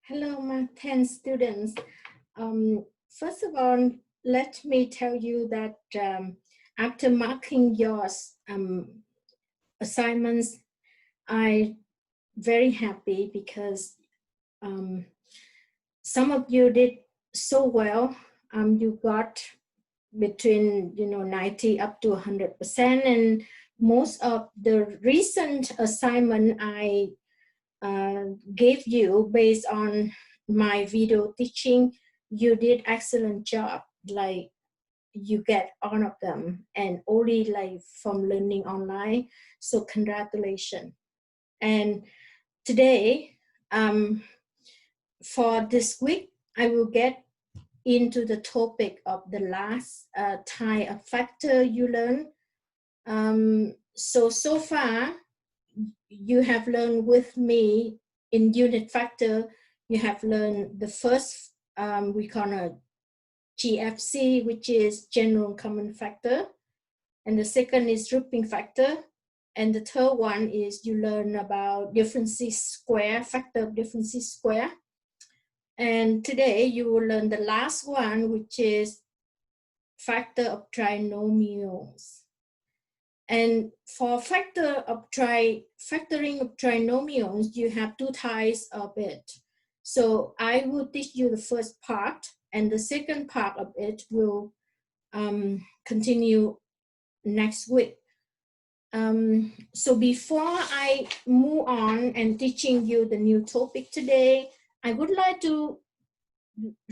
Hello, my 10 students. First of all, let me tell you that after marking your assignments, I'm very happy because some of you did so well. You got between 90 up to 100%, and most of the recent assignment I gave you based on my video teaching, you did excellent job. Like you get all of them, and only like from learning online. So congratulations. And today, for this week, I will get into the topic of the last type of factor you learn. So far, you have learned with me in unit factor. You have learned the first, we call it GFC, which is general common factor. And the second is grouping factor. And the third one is you learn about differences square, factor of differences square. And today you will learn the last one, which is factor of trinomials. And for factoring of trinomials, you have two types of it. So I will teach you the first part, and the second part of it will continue next week. So before I move on and teaching you the new topic today, I would like to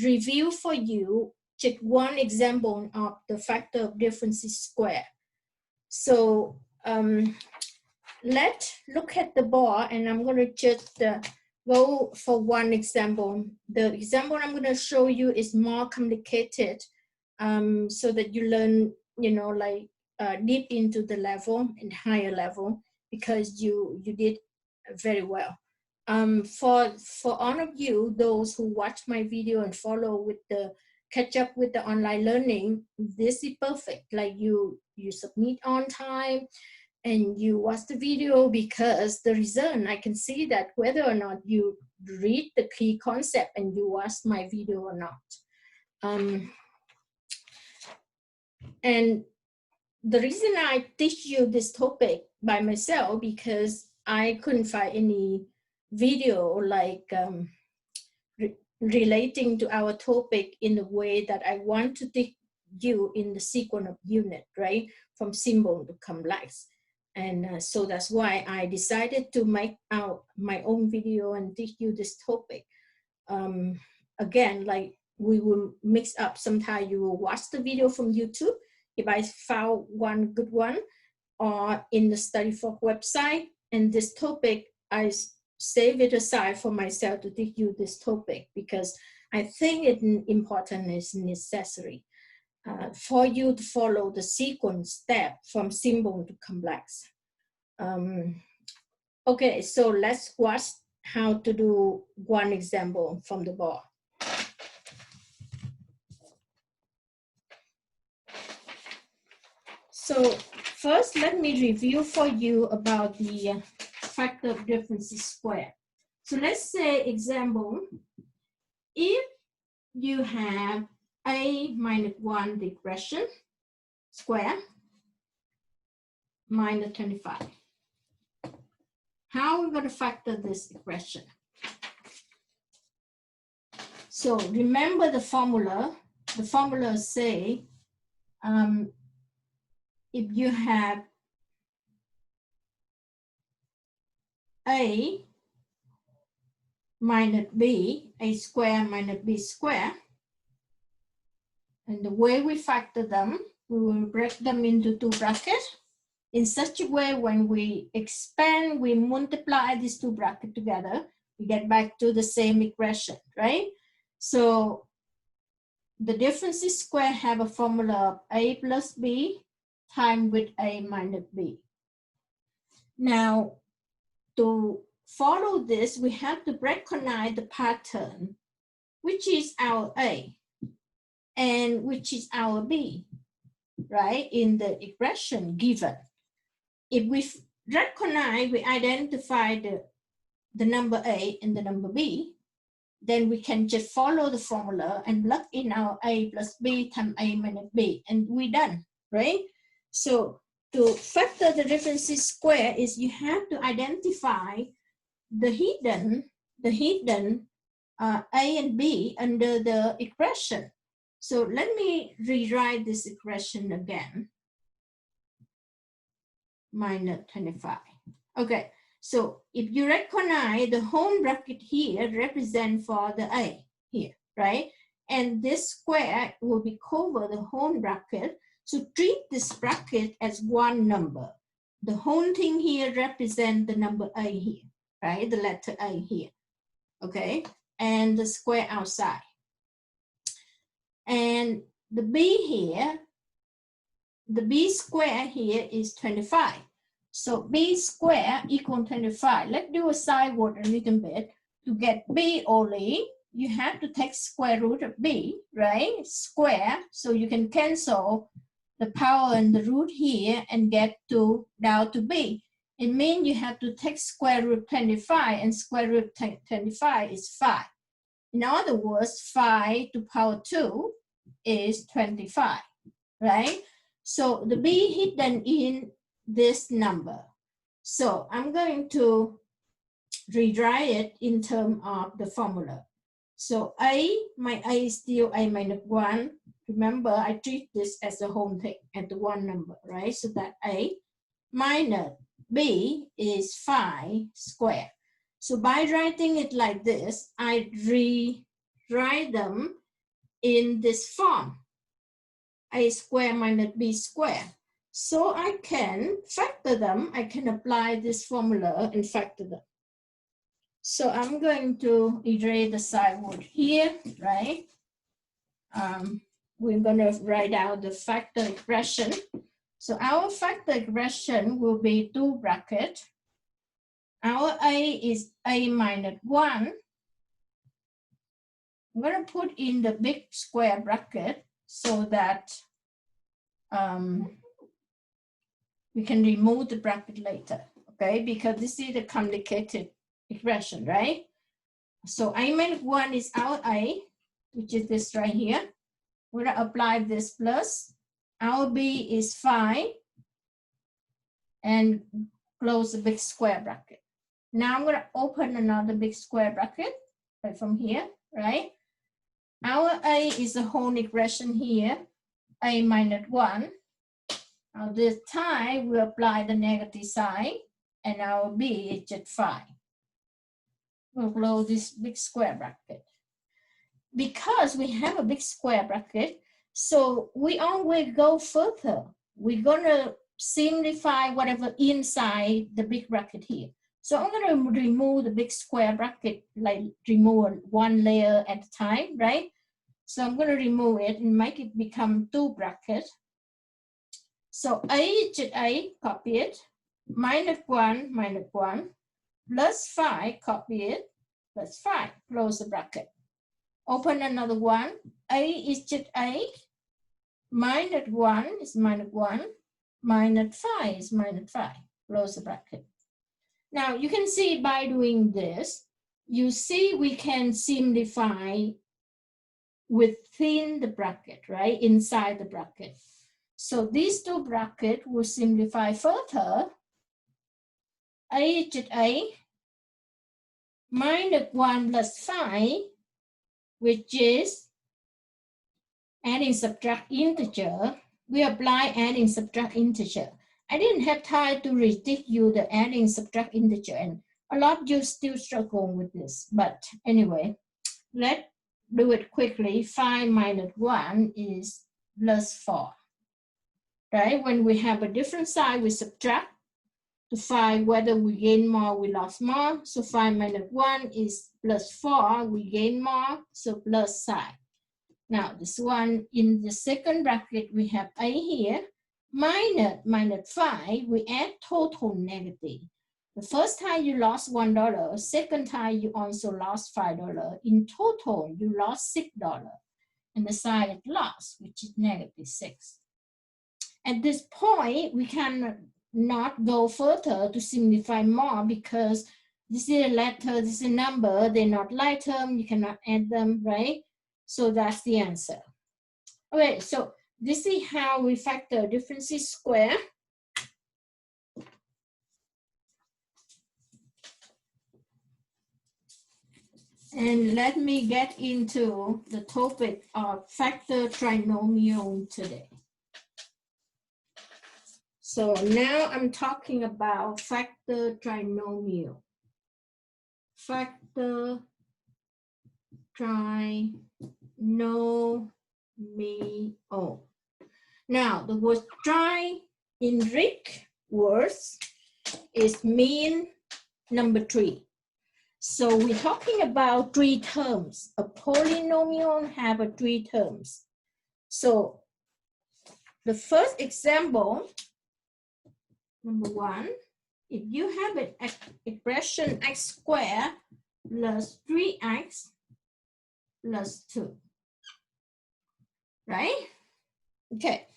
review for you just one example of the factor of differences square. So let's look at the board, and I'm going to just go for one example. The example I'm going to show you is more complicated, so that you learn, deep into the level and higher level, because you did very well. For all of you, those who watch my video and follow with the catch up with the online learning, this is perfect. Like you submit on time and you watch the video, because the reason I can see that whether or not you read the key concept and you watch my video or not. And the reason I teach you this topic by myself, because I couldn't find any video like relating to our topic in the way that I want to teach you in the sequence of unit, right? From simple to complex. And so that's why I decided to make out my own video and teach you this topic. Again, like we will mix up. Sometimes you will watch the video from YouTube, if I found one good one, or in the Study4 website. And this topic, I save it aside for myself to teach you this topic, because I think it's important, it's necessary for you to follow the sequence step from simple to complex. Okay, so let's watch how to do one example from the board. So first, let me review for you about the factor of differences square. So let's say example, if you have a minus 1 regression square minus 25. How are we going to factor this equation? So remember the formula. The formula say if you have a minus b, a square minus b square, and the way we factor them, we will break them into two brackets in such a way when we expand, we multiply these two brackets together, we get back to the same equation, right? So the differences square have a formula of a plus b times with a minus b. Now, to follow this, we have to recognize the pattern, which is our a and which is our b, right, in the expression given. If we recognize, we identify the number a and the number b, then we can just follow the formula and plug in our a plus b times a minus b, and we're done, right? So to factor the differences square is you have to identify the hidden a and b under the expression. So let me rewrite this expression again. Minus 25. Okay, so if you recognize the whole bracket here represent for the a here, right? And this square will be cover the whole bracket. So treat this bracket as one number. The whole thing here represent the number a here, right? The letter a here, okay? And the square outside. And the b here, the b square here is 25. So b square equal 25. Let's do a side word a little bit. To get b only, you have to take square root of b, right? Square, so you can cancel the power and the root here and get to down to b. It means you have to take square root 25, and square root 25 is 5. In other words, 5 to power 2 is 25, right? So the b hidden in this number. So I'm going to rewrite it in terms of the formula. So my a is still a minus 1. Remember, I treat this as the whole thing, at the one number, right? So that a minus b is 5 squared. So by writing it like this, I rewrite them in this form. A squared minus b squared. So I can factor them. I can apply this formula and factor them. So I'm going to erase the side word here, right? We're going to write out the factor expression. So our factor expression will be 2 brackets. Our a is a minus 1. I'm going to put in the big square bracket so that we can remove the bracket later, okay? Because this is a complicated expression, right? So a minus 1 is our a, which is this right here. We're going to apply this plus. Our b is 5, and close the big square bracket. Now I'm going to open another big square bracket right from here, right? Our a is a whole expression here, a minus 1. Now this time we apply the negative sign, and our b is just 5. We'll close this big square bracket. Because we have a big square bracket, so we always go further. We're gonna simplify whatever inside the big bracket here. So I'm gonna remove the big square bracket, like remove one layer at a time, right? So I'm gonna remove it and make it become 2 brackets. So a to a, copy it, minus 1, plus 5, copy it, plus 5, close the bracket. Open another one, a is just a, minus 1 is minus 1, minus 5 is minus 5, close the bracket. Now you can see by doing this, you see we can simplify within the bracket, right? Inside the bracket. So these 2 brackets will simplify further. A to a, minus 1 plus 5, which is adding subtract integer. We apply adding subtract integer. I didn't have time to read you the adding subtract integer, and a lot of you still struggle with this. But anyway, let's do it quickly. 5 minus 1 is plus 4. Right? When we have a different sign, we subtract to find whether we gain more, we lost more. So 5 minus 1 is plus 4, we gain more, so plus sign. Now this one in the second bracket, we have a here, minus 5, we add total negative. The first time you lost $1, second time you also lost $5. In total, you lost $6. And the sign is lost, which is negative 6. At this point, we cannot go further to simplify more because This is a letter, this is a number, they're not like term, you cannot add them, right? So that's the answer. Okay, so this is how we factor differences square. And let me get into the topic of factor trinomial today. So now I'm talking about factor trinomial. Factor trinomial. Now the word tri in Greek words is mean number 3. So we're talking about 3 terms. A polynomial have 3 terms. So the first example, number 1, if you have an expression x squared plus 3x plus 2, right? Okay,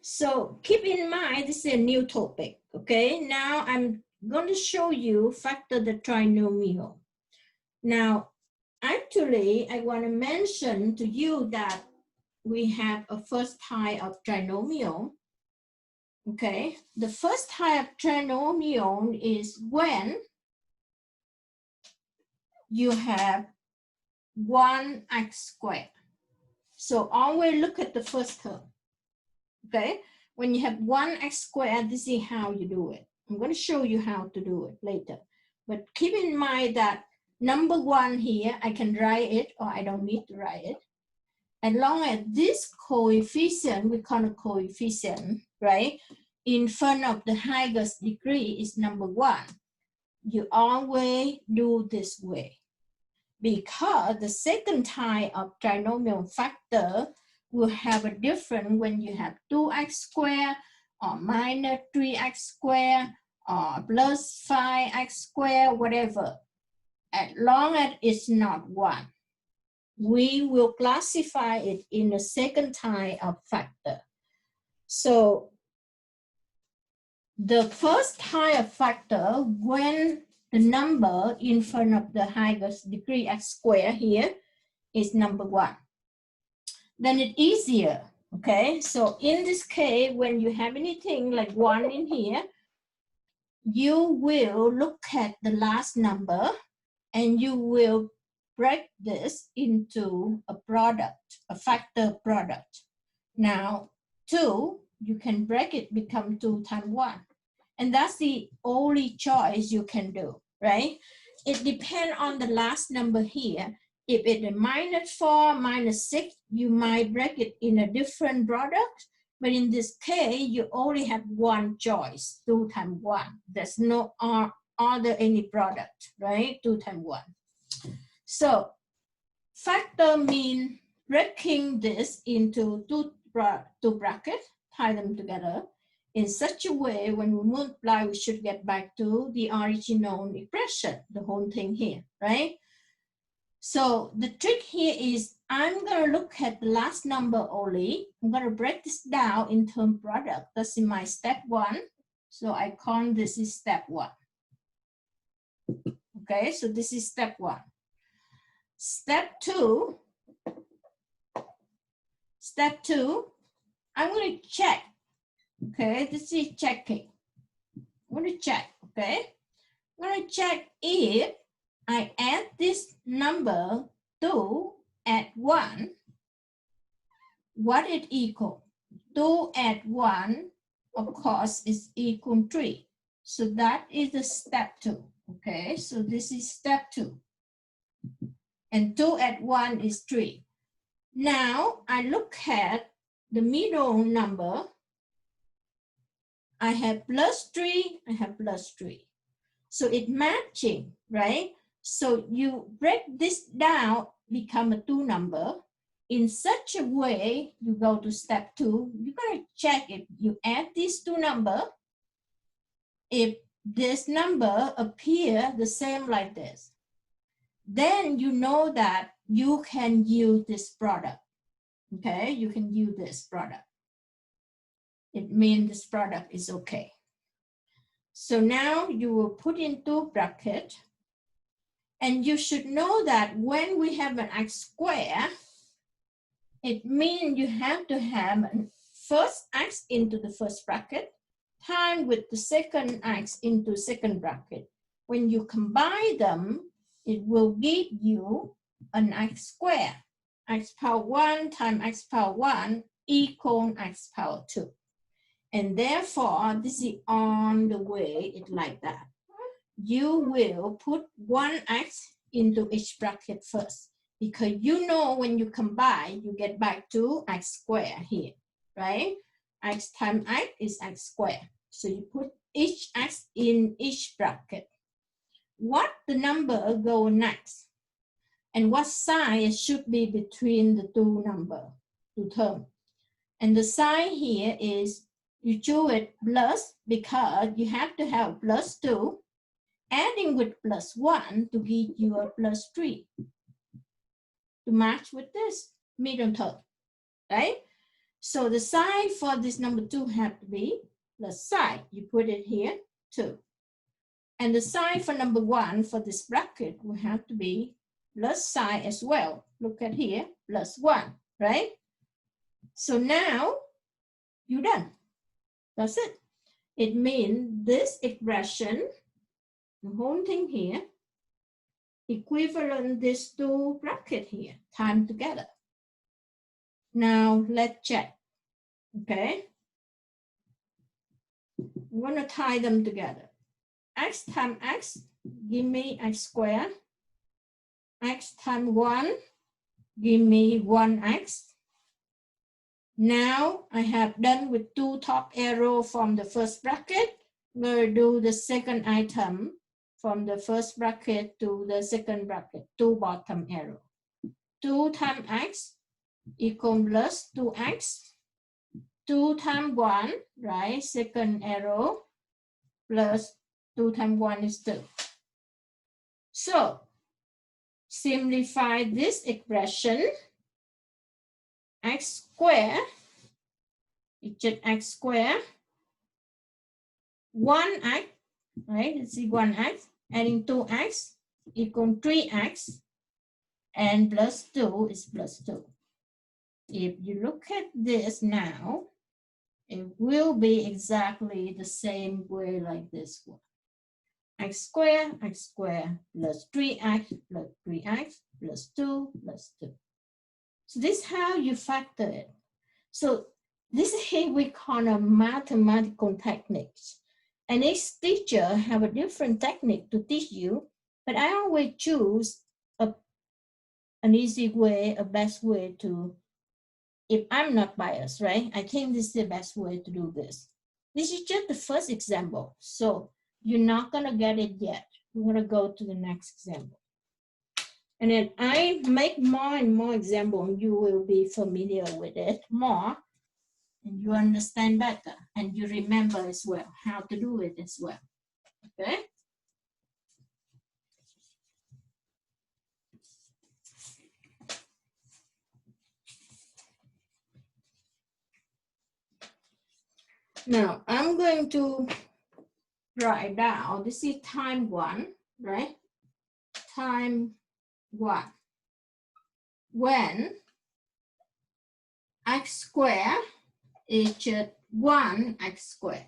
so keep in mind this is a new topic, okay? Now I'm going to show you factor the trinomial. Now, actually, I want to mention to you that we have a first type of trinomial. Okay, the first type of trinomial is when you have 1x squared. So always look at the first term. Okay, when you have 1x squared, this is how you do it. I'm going to show you how to do it later. But keep in mind that number 1 here, I can write it or I don't need to write it. As long as this coefficient, we call it coefficient, right? In front of the highest degree is number 1. You always do this way. Because the second type of trinomial factor will have a different when you have 2x squared or minus 3x squared or plus 5x squared, whatever. As long as it's not 1. We will classify it in the second type of factor. So the first type of factor, when the number in front of the highest degree x squared here is number 1, then it's easier, okay? So in this case, when you have anything like 1 in here, you will look at the last number and you will break this into a product, a factor product. Now, 2, you can break it, become 2 times 1. And that's the only choice you can do, right? It depends on the last number here. If it's a -4, -6, you might break it in a different product. But in this case, you only have one choice, 2 times 1. There's no other any product, right? 2 times 1. So factor means breaking this into two brackets, tie them together in such a way when we multiply, we should get back to the original expression, the whole thing here, right? So the trick here is I'm going to look at the last number only. I'm going to break this down in term product. That's in my step 1. So I call this is step 1. Okay, so this is step 1. Step 2, I'm going to check. Okay, this is checking. I'm going to check, okay? I'm going to check if I add this number 2 at 1, what it equal? 2 at 1, of course, is equal 3. So that is the step 2, okay? So this is step 2. And 2 at 1 is 3. Now, I look at the middle number. I have +3, I have +3. So it's matching, right? So you break this down, become a 2 number. In such a way, you go to step 2. You're going to check if you add these 2 numbers. If this number appear the same like this, then you know that you can use this product. Okay, you can use this product. It means this product is okay. So now you will put in 2 brackets. And you should know that when we have an x square, it means you have to have first x into the first bracket times with the second x into second bracket. When you combine them, it will give you an x square. X power 1 times x power 1 equals x power 2. And therefore, this is on the way, it's like that. You will put 1x into each bracket first, because you know when you combine, you get back to x squared here, right? X times x is x squared. So you put each x in each bracket. What the number go next? And what sign should be between the two terms? And the sign here is you choose it plus because you have to have plus 2, adding with plus 1 to give you a plus 3 to match with this middle term, right? So the sign for this number 2 have to be plus sign. You put it here, 2. And the sign for number 1 for this bracket will have to be plus sign as well. Look at here, plus 1, right? So now you're done. That's it. It means this expression, the whole thing here, equivalent these two brackets here, timed together. Now let's check, okay? I'm gonna tie them together. X times x, give me x squared. X times 1, give me 1x. Now I have done with 2 top arrow from the first bracket. I'm gonna do the second item from the first bracket to the second bracket, 2 bottom arrow. 2 times x equal plus 2x. 2 times 1, right? Second arrow plus 2 times 1 is 2. So simplify this expression. X squared, it's just x squared, 1x, right? Let's see 1x, adding 2x equal 3x, and plus 2 is plus 2. If you look at this now, it will be exactly the same way like this one. X squared plus 3x plus 3x plus 2 plus 2. So this is how you factor it. So this is here we call a mathematical techniques. And each teacher have a different technique to teach you, but I always choose an easy way, a best way to, if I'm not biased, right? I think this is the best way to do this. This is just the first example. So you're not gonna get it yet. We're gonna go to the next example. And then I make more and more examples, you will be familiar with it more, and you understand better, and you remember as well how to do it as well, okay? Now, I'm going to write down, this is time 1, right? Time 1. When x squared is just 1x squared.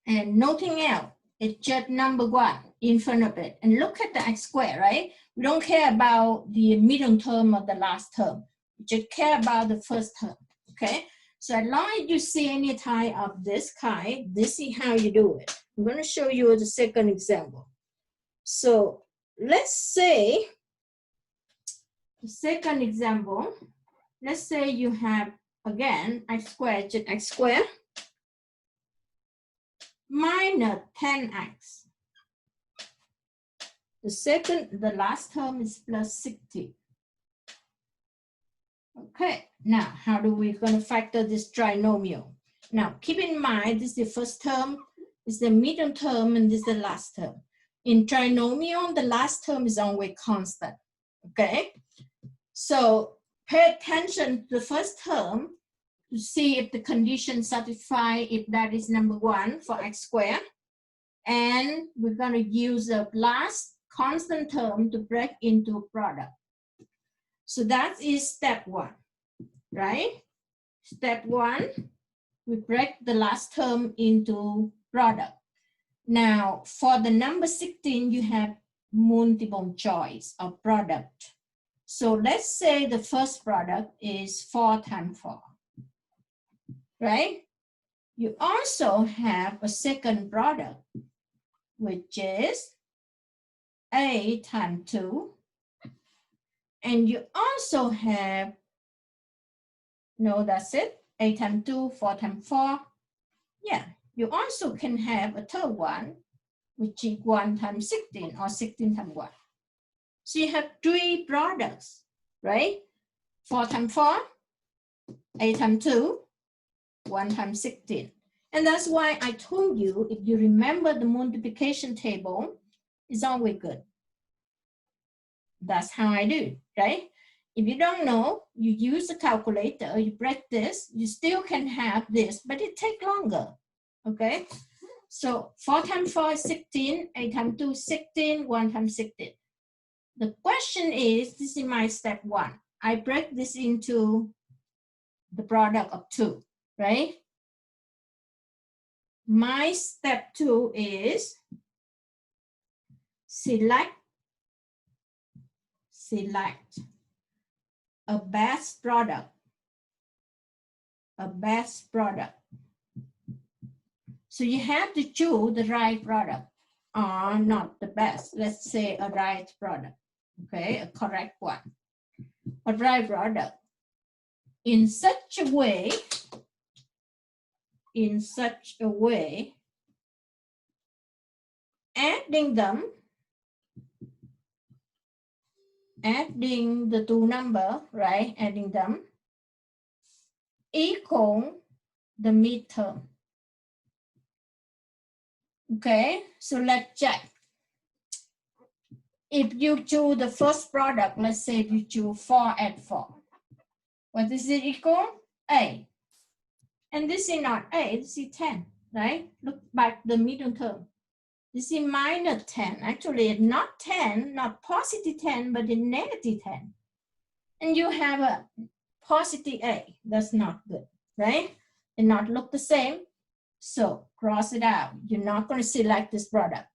And nothing else, it's just number 1 in front of it. And look at the x squared, right? We don't care about the middle term or the last term. We just care about the first term, okay? So as long as you see any type of this kind, this is how you do it. I'm going to show you the second example. So let's say, the second example, let's say you have, again, x squared, just x squared, minus 10x. The last term is plus 60. Okay, now how do we going to factor this trinomial? Now keep in mind, this is the first term, this is the middle term, and this is the last term. In trinomial, the last term is always constant, okay? So pay attention to the first term to see if the condition satisfies, if that is number 1 for x squared. And we're going to use the last constant term to break into a product. So that is step one, right? Step one, we break the last term into product. Now, for the number 16, you have multiple choice of product. So let's say the first product is 4 times 4, right? You also have a second product, which is A times 2. And you also have, no, that's it, A times 2, 4 times 4. Yeah, you also can have a third one, which is 1 times 16 or 16 times 1. So you have 3 products, right? 4 times 4, 8 times 2, 1 times 16. And that's why I told you, if you remember the multiplication table, it's always good. That's how I do, right? If you don't know, you use a calculator, you break this, you still can have this, but it takes longer, okay? So 4 times 4 is 16, 8 times 2 is 16, 1 times 16. The question is, this is my step one. I break this into the product of 2, right? My step 2 is select a best product. So you have to choose the right product or not the best. Let's say a right product, okay, a correct one. A right product in such a way, adding the two number, right? Adding them equal the midterm. Okay, so let's check. If you choose the first product, let's say if you choose 4 add 4, what is it equal? A. And this is not A, this is 10, right? Look back the middle term. This is minus 10. Actually, it's not 10, not positive 10, but it's negative 10. And you have a positive A. That's not good, right? And not look the same. So cross it out. You're not going to select this product.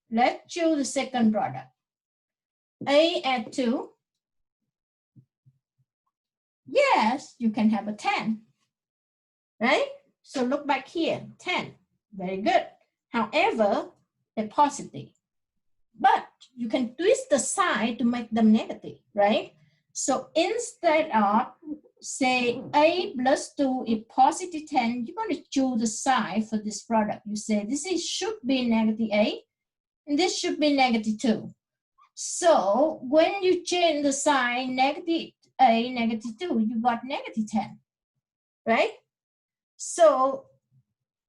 Let's choose the second product. A add 2. Yes, you can have a 10, right? So look back here, 10. Very good. However, they're positive. But you can twist the sign to make them negative, right? So instead of say A plus 2 is positive 10, you're going to choose the sign for this product. You say this should be negative A, and this should be negative 2. So when you change the sign negative A, negative 2, you got negative 10, right? So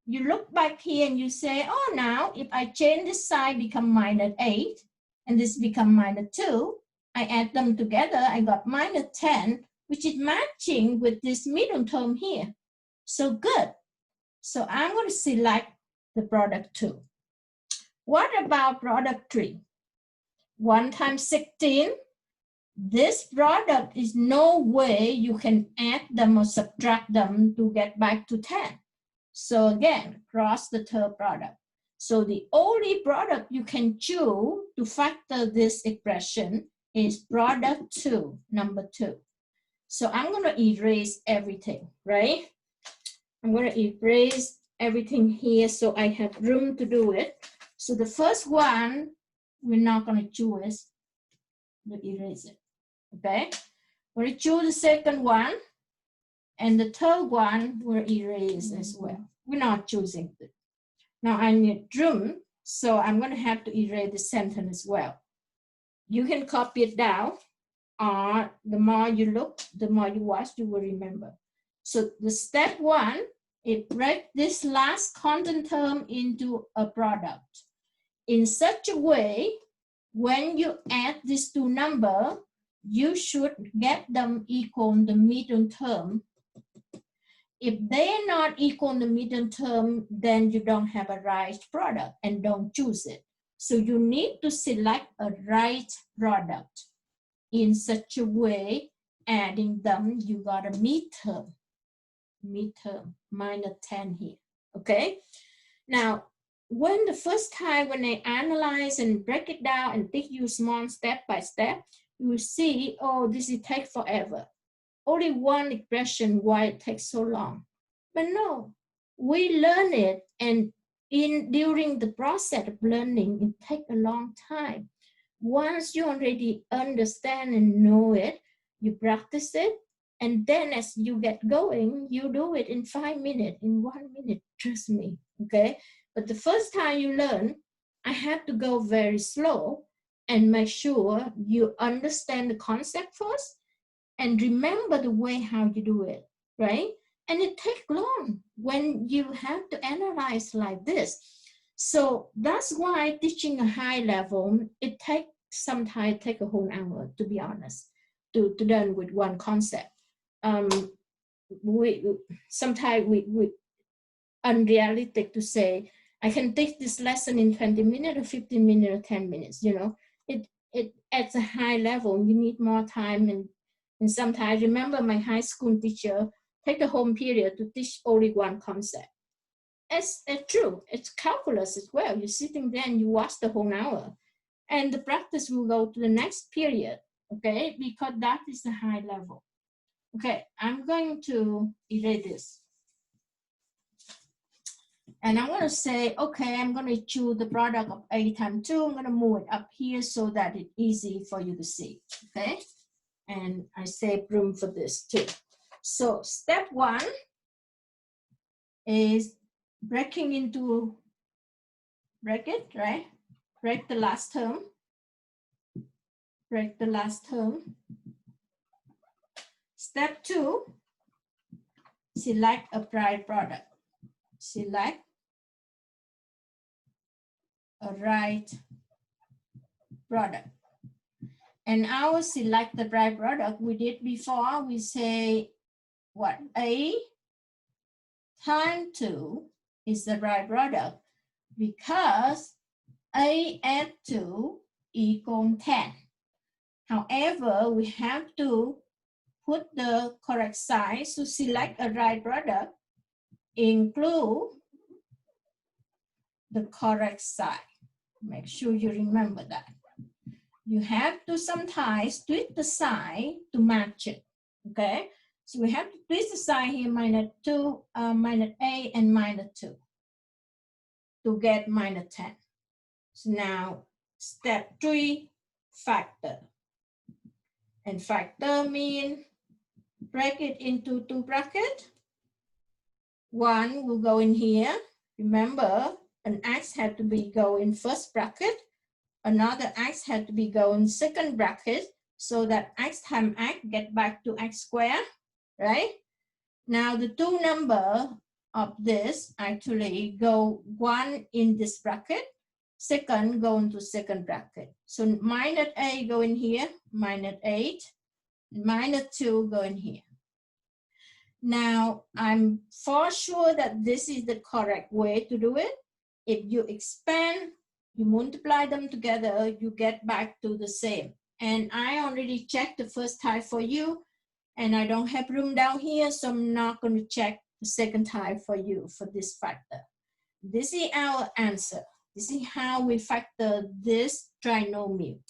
you look back here and you say, oh, now if I change this sign become minus 8 and this become minus 2, I add them together, I got minus 10, which is matching with this middle term here. So good. So I'm going to select the product 2. What about product 3? 1 times 16. This product is no way you can add them or subtract them to get back to 10. So again, cross the third product. So the only product you can choose to factor this expression is product 2, number 2. So I'm going to erase everything, right? I'm going to erase everything here so I have room to do it. So the first one, we're not going to choose to erase it, okay? We're going to choose the second one, and the third one will erase as well. We're not choosing it. Now I need room, so I'm going to have to erase the sentence as well. You can copy it down, or the more you look, the more you watch, you will remember. So the step 1, it breaks this last constant term into a product in such a way, when you add these two numbers, you should get them equal the middle term. If they're not equal the middle term, then you don't have a right product and don't choose it. So you need to select a right product in such a way, adding them, you got a midterm, minus 10 here, okay? Now, when the first time when I analyze and break it down and take you small step by step, you will see, oh, this will take forever. Only one expression, why it takes so long. But no, we learn it, and during the process of learning, it takes a long time. Once you already understand and know it, you practice it, and then as you get going, you do it in 5 minutes, in 1 minute, trust me, okay? But the first time you learn, I have to go very slow and make sure you understand the concept first and remember the way how you do it, right? And it takes long when you have to analyze like this. So that's why teaching a high level, it takes sometimes take a whole hour, to be honest, to learn with one concept. Sometimes we unrealistic to say, I can take this lesson in 20 minutes or 15 minutes or 10 minutes, you know. It at a high level, you need more time, and sometimes, remember my high school teacher take a whole period to teach only one concept. It's true, it's calculus as well. You're sitting there and you watch the whole hour. And the practice will go to the next period, okay? Because that is the high level. Okay, I'm going to erase this. And I'm going to say, okay, I'm going to choose the product of A times 2. I'm going to move it up here so that it's easy for you to see, okay? And I save room for this too. So step 1 is breaking into bracket, right? Break the last term. Break the last term. Step 2, select a right product. Select a right product. And I will select the right product. We did before, we say what? A times 2 is the right product because A add 2 equals 10. However, we have to put the correct size to select a right product, include the correct size. Make sure you remember that. You have to sometimes twist the sign to match it, okay? So we have to twist the sign here, minus 2, minus A and minus 2 to get minus 10. So now step 3, factor. And factor means break it into 2 brackets. 1 will go in here. Remember, an x had to be go in first bracket. Another x had to be go in second bracket so that x times x get back to x squared, right? Now the 2 number of this actually go 1 in this bracket, second go into second bracket. So minus A go in here, minus 8, minus 2 go in here. Now I'm for sure that this is the correct way to do it. If you expand, you multiply them together, you get back to the same. And I already checked the first time for you, and I don't have room down here, so I'm not going to check the second time for you for this factor. This is our answer. This is how we factor this trinomial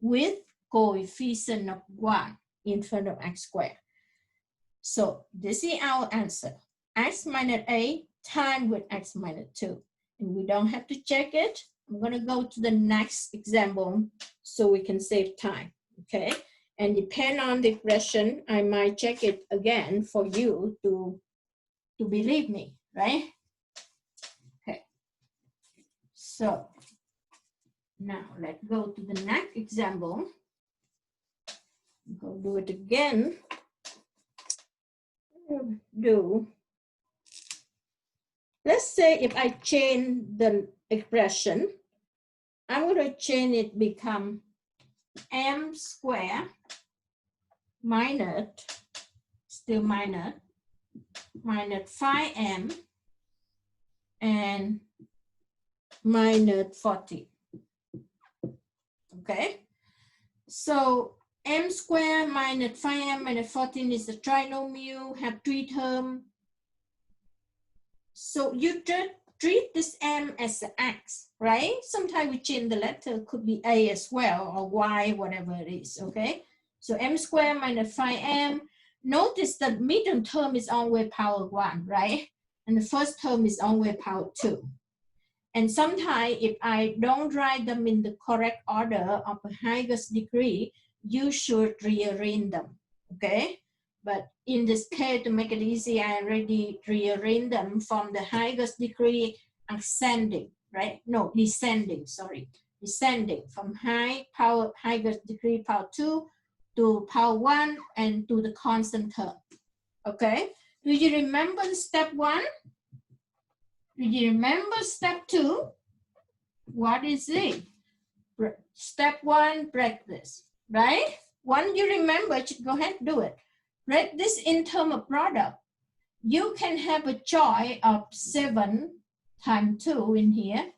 with coefficient of 1 in front of x squared. So this is our answer. X minus A times with x minus 2. And we don't have to check it. I'm going to go to the next example so we can save time, okay? And depend on the expression, I might check it again for you to believe me, right? Okay. So now let's go to the next example. Go do it again. Let's say if I change the expression, I'm going to change it become m squared minus, still minus 5m and minus 40. okay? So m squared minus 5m minus 14 is a trinomial, have 3 terms. So you treat this m as an x, right? Sometimes we change the letter, could be a as well, or y, whatever it is, okay? So m squared minus 5m. Notice that middle term is always power 1, right? And the first term is always power 2. And sometimes if I don't write them in the correct order of the highest degree, you should rearrange them, okay? But in this case, to make it easy, I already rearrange them from the highest degree ascending, right? No, descending, sorry. Descending from highest degree power 2 to power 1 and to the constant term, okay? Do you remember step 1? Do you remember step 2? What is it? Step 1, break this, right? Once you remember, go ahead, do it. Break this in terms of product. You can have a choice of 7 times 2 in here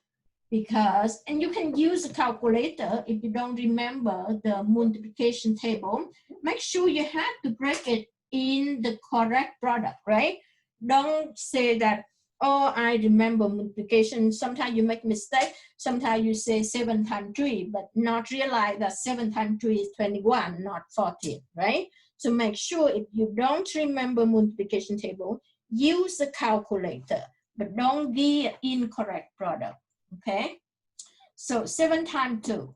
because, and you can use a calculator if you don't remember the multiplication table. Make sure you have to break it in the correct product, right? Don't say that, oh, I remember multiplication. Sometimes you make mistake. Sometimes you say 7 times 3, but not realize that 7 times 3 is 21, not 14, right? So make sure if you don't remember multiplication table, use the calculator, but don't be incorrect product, okay? So 7 times 2.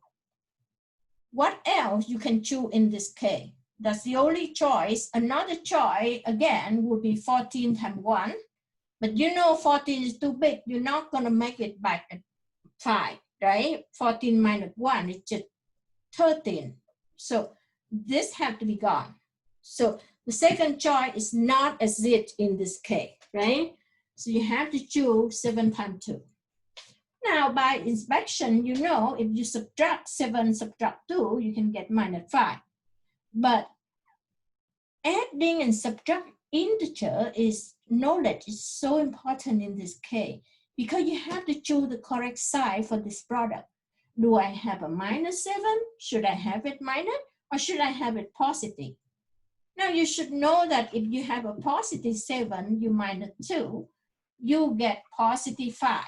What else you can choose in this case? That's the only choice. Another choice, again, would be 14 times 1. But you know 14 is too big. You're not going to make it back at 5, right? 14 minus 1 is just 13. So this has to be gone. So the second choice is not as it in this case, right? So you have to choose 7 times 2. Now by inspection, you know if you subtract 7, subtract 2, you can get minus 5. But adding and subtract integer is knowledge is so important in this case because you have to choose the correct sign for this product. Do I have a minus 7? Should I have it minus or should I have it positive? Now you should know that if you have a positive 7, you minus 2, you get positive 5,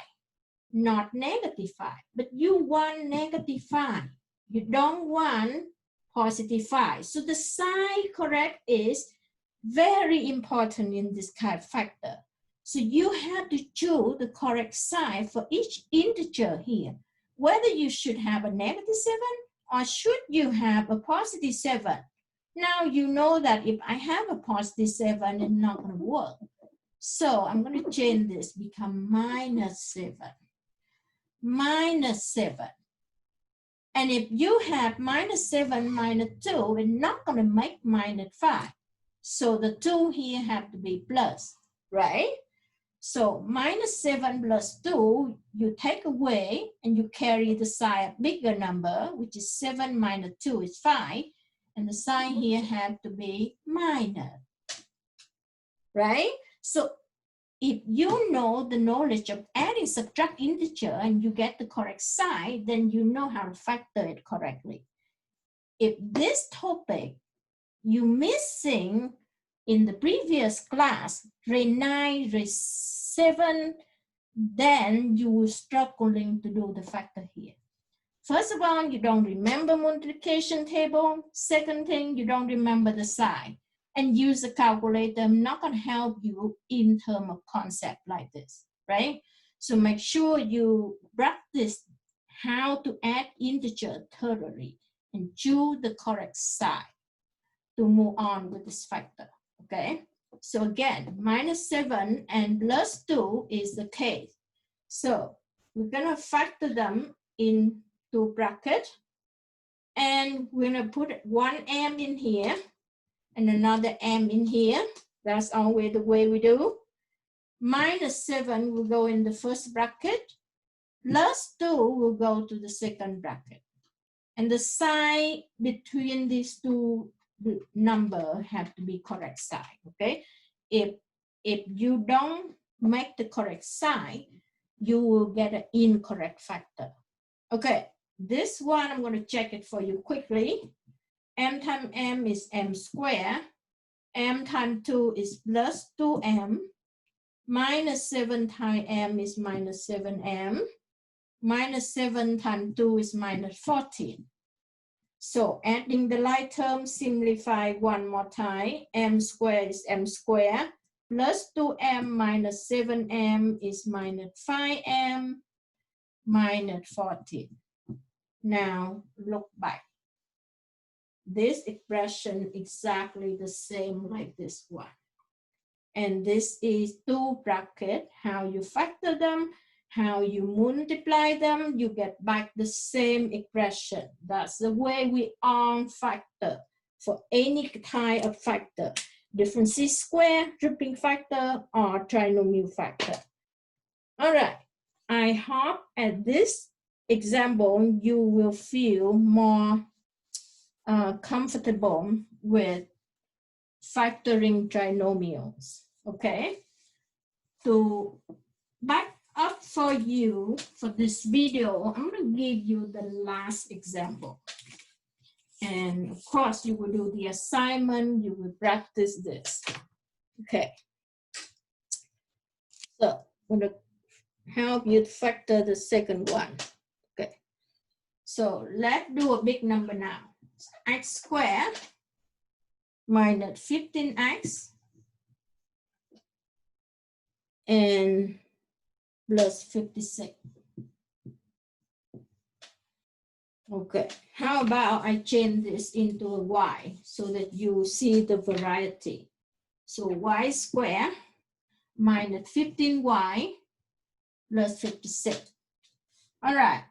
not negative 5. But you want negative 5. You don't want positive 5. So the sign correct is very important in this kind of factor. So you have to choose the correct sign for each integer here. Whether you should have a negative 7 or should you have a positive 7. Now you know that if I have a positive 7, it's not going to work. So I'm going to change this, become minus 7. Minus 7. And if you have minus 7 minus 2, it's not going to make minus 5. So the 2 here have to be plus, right? So minus 7 plus 2, you take away and you carry the sign a bigger number, which is 7 minus 2 is 5. And the sign here have to be minus, right? So if you know the knowledge of adding, subtract integer and you get the correct sign, then you know how to factor it correctly. If this topic you missing in the previous class, grade 9, grade 7, then you will struggling to do the factor here. First of all, you don't remember multiplication table. Second thing, you don't remember the sign. And use a calculator. I'm not going to help you in terms of concept like this, right? So make sure you practice how to add integer thoroughly and choose the correct sign to move on with this factor, okay? So again, minus 7 and plus 2 is the case. So we're going to factor them into bracket. And we're going to put one m in here and another m in here. That's always the way we do. Minus 7 will go in the first bracket. Plus 2 will go to the second bracket. And the sign between these two numbers have to be correct sign, okay? If you don't make the correct sign, you will get an incorrect factor. Okay, This one, I'm going to check it for you quickly. M times m is m squared. M times 2 is plus 2m. Minus 7 times m is minus 7m. Minus 7 times 2 is minus 14. So adding the like term, simplify one more time. M squared is m squared. Plus 2m minus 7m is minus 5m minus 14. Now look back. This expression exactly the same like this one. And this is two brackets, how you factor them, how you multiply them, you get back the same expression. That's the way we on factor for any type of factor. Difference square, dripping factor, or trinomial factor. All right, I hope at this example, you will feel more comfortable with factoring trinomials, okay? To back up for you for this video, I'm going to give you the last example. And of course, you will do the assignment, you will practice this. Okay. So I'm going to help you factor the second one. Okay. So let's do a big number now. X squared minus 15x and plus 56. Okay, how about I change this into a y so that you see the variety. So y squared minus 15y plus 56. All right,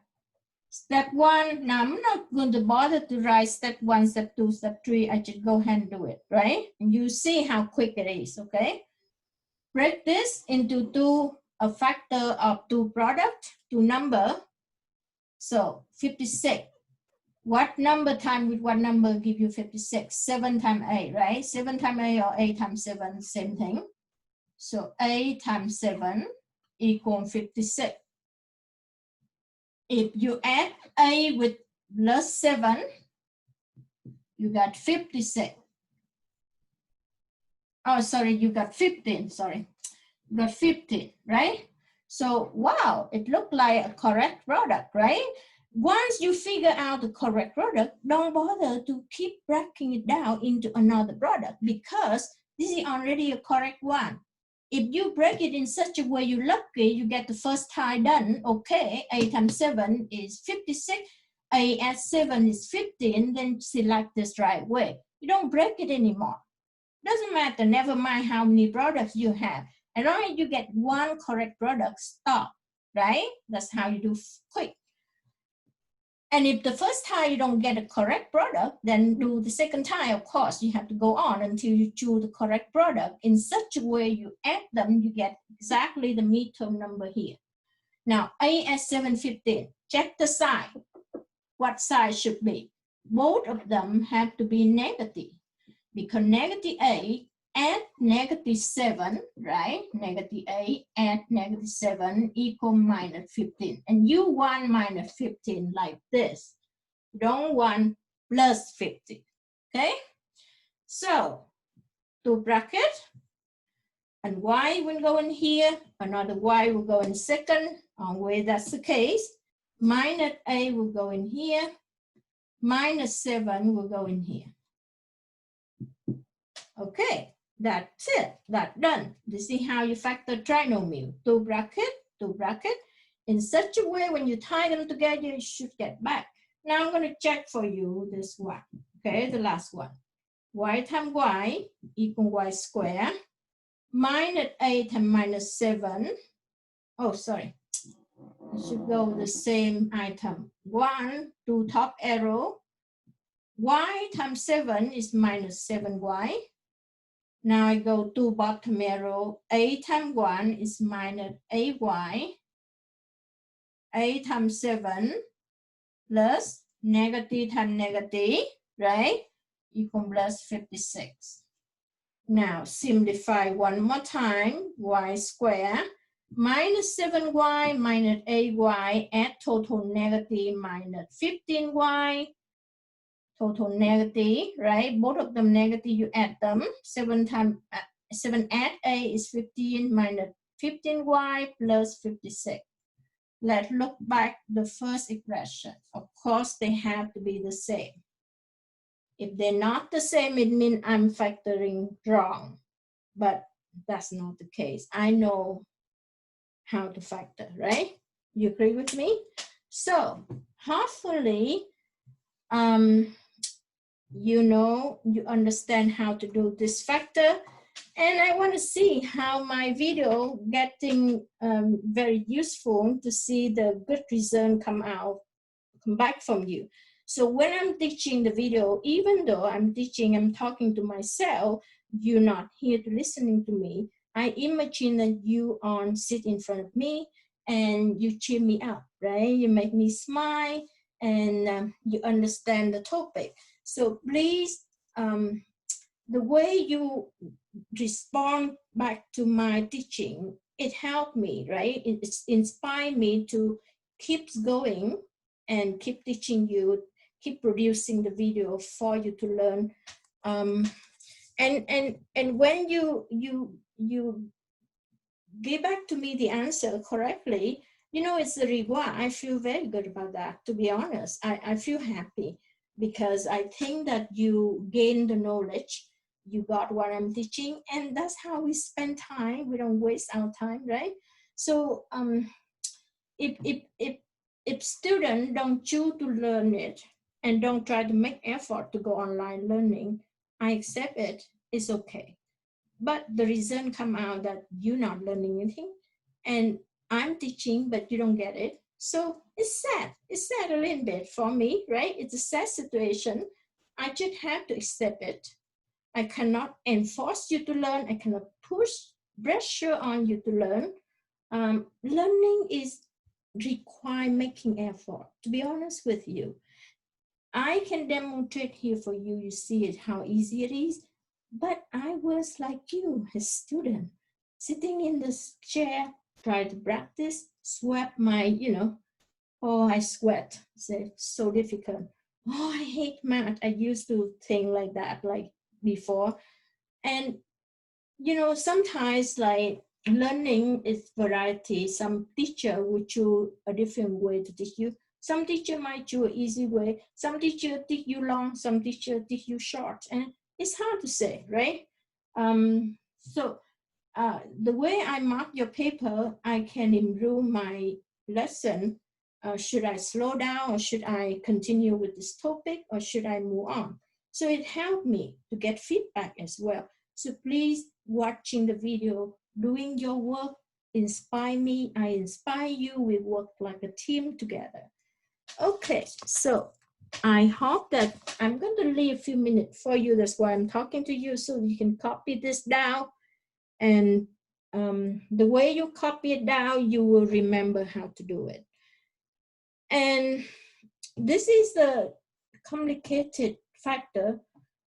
step one. Now I'm not going to bother to write step 1, step 2, step 3. I just go ahead and do it, right? And you see how quick it is, okay? Break this into a factor of two product, two number. So 56. What number times with what number give you 56? 7 times 8, right? 7 times 8 or 8 times 7, same thing. So 8 times 7 equals 56. If you add a with plus 7, you got 56. Oh, sorry, you got 15, sorry. You got 15, right? So, wow, it looked like a correct product, right? Once you figure out the correct product, don't bother to keep breaking it down into another product because this is already a correct one. If you break it in such a way you're lucky, you get the first time done, okay, 8 times 7 is 56, 8 add 7 is 15, then select this right way. You don't break it anymore. Doesn't matter, never mind how many products you have. As long as you get one correct product, stop, right? That's how you do quick. And if the first time you don't get a correct product, then do the second time, of course, you have to go on until you choose the correct product. In such a way you add them, you get exactly the midterm number here. Now, A at 715, check the sign. What sign should be? Both of them have to be negative because negative A add negative 7, right? Negative A add negative 7 equal minus 15. And you want minus 15 like this. You don't want plus 50, okay? So, two brackets, and y will go in here, another y will go in second, where that's the case. Minus A will go in here, minus 7 will go in here. Okay. That's it. That's done. This is how you factor trinomial. Two bracket, in such a way when you tie them together, you should get back. Now I'm going to check for you this one. Okay, the last one. Y times y equal y squared minus 8 times minus 7. Oh, sorry. It should go the same item. 1 to top arrow. Y times 7 is minus 7y. Now I go to bottom arrow, A times 1 is minus AY, A times 7 plus negative times negative, right? Equal plus 56. Now simplify one more time, y squared minus 7y minus 8y, add total negative minus 15y, total negative, right? Both of them negative, you add them. 7 add a is 15 minus 15y plus 56. Let's look back the first expression. Of course, they have to be the same. If they're not the same, it means I'm factoring wrong. But that's not the case. I know how to factor, right? You agree with me? So hopefully, you know, you understand how to do this factor. And I want to see how my video getting very useful to see the good result come back from you. So when I'm teaching the video, even though I'm teaching, I'm talking to myself, you're not here to listening to me. I imagine that you sit in front of me and you cheer me up, right? You make me smile and you understand the topic. So please, the way you respond back to my teaching, it helped me, right? It's inspired me to keep going and keep teaching you, keep producing the video for you to learn. And when you give back to me the answer correctly, you know, it's the reward. I feel very good about that, to be honest. I feel happy because I think that you gain the knowledge, you got what I'm teaching, and that's how we spend time. We don't waste our time, right? So if students don't choose to learn it and don't try to make effort to go online learning, I accept it. It's okay. But the reason come out that you're not learning anything and I'm teaching, but you don't get it. So it's sad. It's sad a little bit for me, right? It's a sad situation. I just have to accept it. I cannot enforce you to learn. I cannot push pressure on you to learn. Learning is require making effort, to be honest with you. I can demonstrate here for you. You see it, how easy it is. But I was like you, a student, sitting in this chair, try to practice, sweat my, oh, I sweat. It's so difficult. Oh, I hate math. I used to think like that, like before. And, sometimes like learning is variety. Some teacher will choose a different way to teach you. Some teacher might choose an easy way. Some teacher teach you long. Some teacher teach you short. And it's hard to say, right? So the way I mark your paper, I can improve my lesson. Should I slow down or should I continue with this topic or should I move on? So it helped me to get feedback as well. So please, watching the video, doing your work, inspire me. I inspire you. We work like a team together. Okay, so I hope that I'm going to leave a few minutes for you. That's why I'm talking to you so you can copy this down. And the way you copy it down, you will remember how to do it. And this is the complicated factor.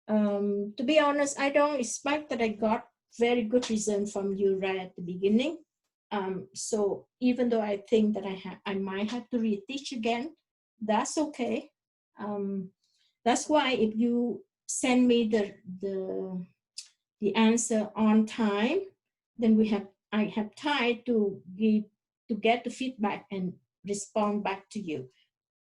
To be honest, I don't expect that I got very good result from you right at the beginning. So even though I think that I might have to reteach again, that's okay. That's why if you send me the answer on time, then I have time to get the feedback and respond back to you,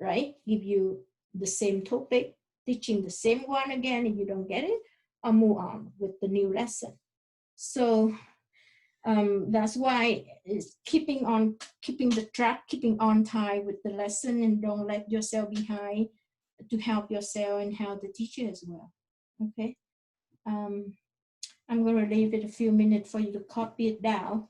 right? Give you the same topic, teaching the same one again if you don't get it, or move on with the new lesson. So that's why it's keeping the track, keeping on time with the lesson, and don't let yourself behind to help yourself and help the teacher as well. Okay. I'm going to leave it a few minutes for you to copy it down.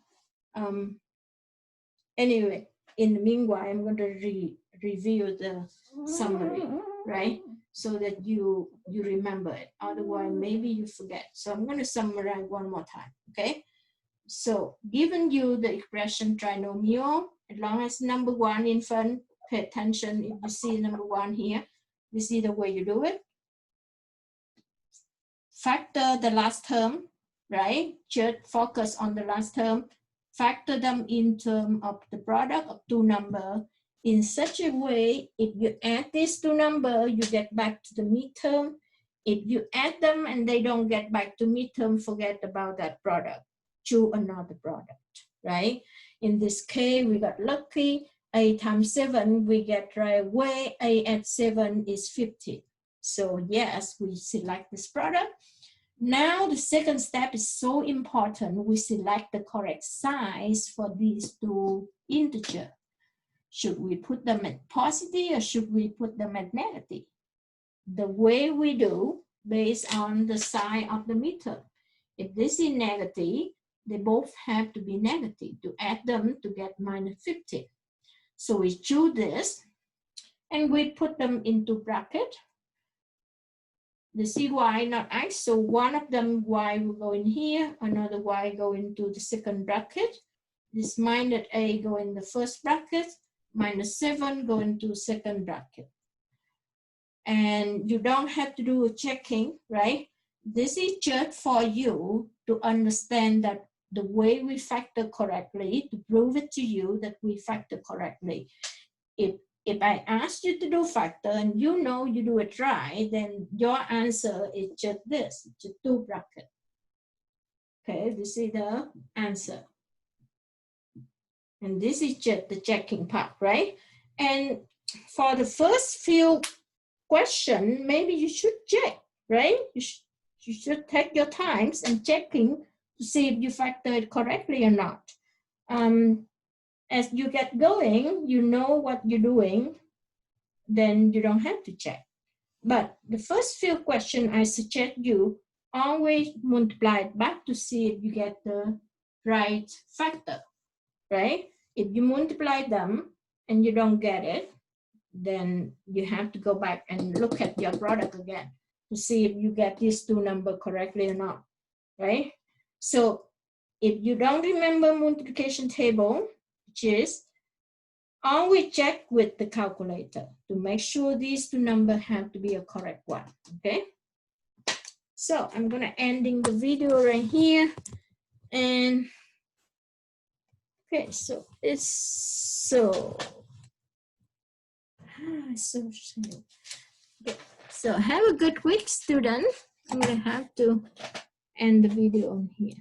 Anyway, in the meanwhile, I'm going to review the summary, right? So that you remember it. Otherwise, maybe you forget. So I'm going to summarize one more time, okay? So given you the expression trinomial, as long as number one in front, pay attention. If you see number one here, this is the way you do it. Factor the last term, right? Just focus on the last term. factor them in terms of the product of two numbers in such a way, if you add these two numbers, you get back to the midterm. If you add them and they don't get back to midterm, forget about that product. Choose another product, right? In this case, we got lucky. A times 7, we get right away. A at 7 is 50. So yes, we select this product. Now the second step is so important. We select the correct size for these two integers. Should we put them at positive or should we put them at negative? The way we do based on the sign of the meter. If this is negative, they both have to be negative to add them to get minus 50. So we choose this and we put them into bracket. This is y, not x. So one of them y will go in here, another y go into the second bracket. This minus a go in the first bracket, minus 7 go into second bracket. And you don't have to do a checking, right? This is just for you to understand that the way we factor correctly, to prove it to you that we factor correctly. If I ask you to do factor and you know you do it right, then your answer is just this, just 2 brackets. Okay, this is the answer. And this is just the checking part, right? And for the first few questions, maybe you should check, right? You should take your times and checking to see if you factor it correctly or not. As you get going, you know what you're doing, then you don't have to check. But the first few questions, I suggest you always multiply it back to see if you get the right factor, right? If you multiply them and you don't get it, then you have to go back and look at your product again to see if you get these two numbers correctly or not, right? So if you don't remember multiplication table, which is always check with the calculator to make sure these two numbers have to be a correct one, okay? So I'm gonna ending the video right here. And okay, so it's okay. So have a good week, student. I'm gonna have to end the video on here.